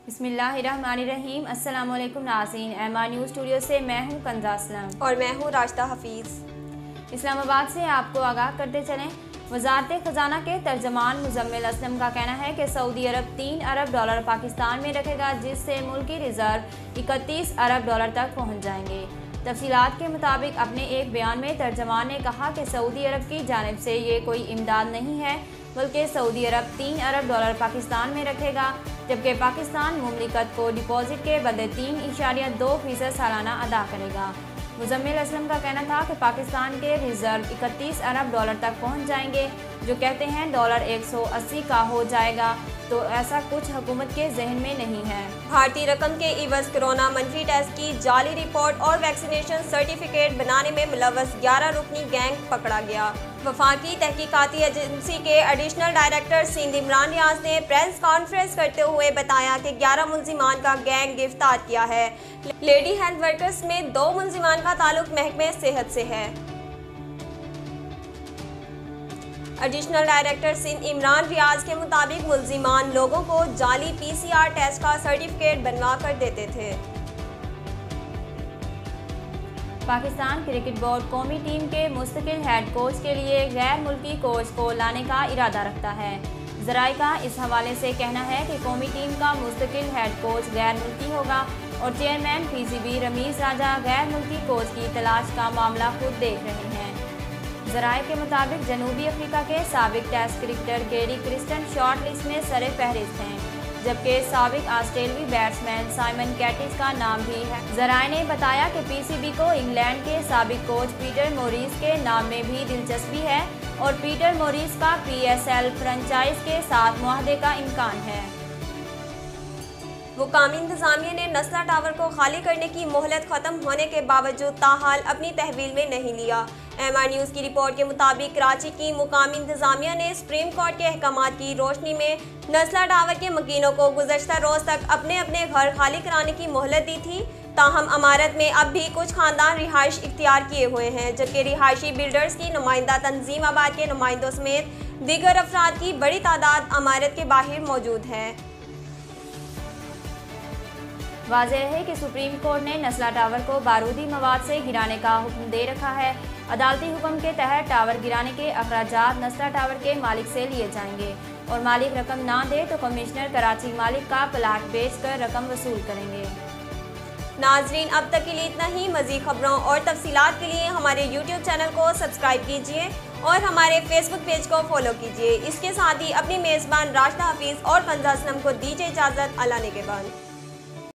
बिस्मिल्लाहिर्रहमानिर्रहीम। अस्सलाम वालेकुम नाज़रीन, MR न्यूज़ स्टूडियो से मैं हूं कंज़ा असलम और मैं हूं राशिदा हफीज़। इस्लामाबाद से आपको आगाह करते चलें। वज़ारत ख़जाना के तर्जमान मुज़म्मिल असलम का कहना है कि सऊदी अरब 3 अरब डॉलर पाकिस्तान में रखेगा, जिससे मुल्की रिज़र्व 31 अरब डॉलर तक पहुँच जाएंगे। तफसीलात के मुताबिक अपने एक बयान में तर्जमान ने कहा कि सऊदी अरब की जानिब से ये कोई इमदाद नहीं है, बल्कि सऊदी अरब 3 अरब डॉलर पाकिस्तान में रखेगा, जबकि पाकिस्तान मुमलिकत को डिपॉजिट के बदले 3.2% सालाना अदा करेगा। मुज़म्मिल असलम का कहना था कि पाकिस्तान के रिज़र्व 31 अरब डॉलर तक पहुंच जाएंगे। जो कहते हैं डॉलर 180 का हो जाएगा, तो ऐसा कुछ हुकूमत के जहन में नहीं है। भारतीय रकम के इवज़ कोरोना मंफी टेस्ट की जाली रिपोर्ट और वैक्सीनेशन सर्टिफिकेट बनाने में मुलव्वस 11 रुकनी गैंग पकड़ा गया। वफाकी तहकीकाती एजेंसी के एडिशनल डायरेक्टर सिंध इमरान रियाज ने प्रेस कॉन्फ्रेंस करते हुए बताया कि 11 मुल्जिमान का गैंग गिरफ्तार किया है। लेडी हेल्थ वर्कर्स में 2 मुल्जिमान का ताल्लुक महकमे सेहत से है। एडिशनल डायरेक्टर सिंध इमरान रियाज के मुताबिक मुल्जिमान लोगों को जाली PCR टेस्ट का सर्टिफिकेट बनवा कर देते थे। पाकिस्तान क्रिकेट बोर्ड कौमी टीम के मुस्तकिल हेड कोच के लिए गैर मुल्की कोच को लाने का इरादा रखता है। ज़राए का इस हवाले से कहना है कि कौमी टीम का मुस्तकिल हेड कोच गैर मुल्की होगा और चेयरमैन PCB रमीज़ राजा गैर मुल्की कोच की तलाश का मामला खुद देख रहे हैं। ज़राए के मुताबिक जनूबी अफ्रीका के साबिक test cricketer Gary Kirsten short list में सरे फहरिस्त हैं, जबकि साबिक ऑस्ट्रेलियाई बैट्समैन साइमन कैटिस का नाम भी है। ज़राए ने बताया कि PCB को इंग्लैंड के साबिक कोच पीटर मोरिस के नाम में भी दिलचस्पी है और पीटर मोरिस का PSL फ्रेंचाइज के साथ मुआहदे का इम्कान है। मुकामी इंतजामिया ने नस्ला टावर को खाली करने की मोहलत खत्म होने के बावजूद ताहाल अपनी तहवील में नहीं लिया। MR न्यूज़ की रिपोर्ट के मुताबिक कराची की मुकामी इंतजामिया ने सुप्रीम कोर्ट के अहकामात की रोशनी में नस्ला टावर के मकीनों को गुज़श्ता रोज़ तक अपने अपने घर खाली कराने की मोहलत दी थी। ताहम अमारत में अब भी कुछ खानदान रिहाइश इख्तियार किए हुए हैं, जबकि रिहायशी बिल्डर्स की नुमाइंदा तंजीम आबाद के नुमाइंदों समेत दीगर अफराद की बड़ी तादाद अमारत के बाहर मौजूद है। वाज़ेह है कि सुप्रीम कोर्ट ने नस्ला टावर को बारूदी मवाद से गिराने का हुक्म दे रखा है। अदालती हुक्म के तहत टावर गिराने के अखराजात नस्ला टावर के मालिक से लिए जाएंगे और मालिक रकम ना दे तो कमिश्नर कराची मालिक का प्लाट बेचकर रकम वसूल करेंगे। नाजरीन, अब तक के लिए इतना ही। मज़ीद खबरों और तफसीलात के लिए हमारे YouTube चैनल को सब्सक्राइब कीजिए और हमारे Facebook पेज को फॉलो कीजिए। इसके साथ ही अपनी मेज़बान राशिदा हफीज़ और कंज़ा असलम को दीजिए इजाज़त। अल्लाह ने के बाद।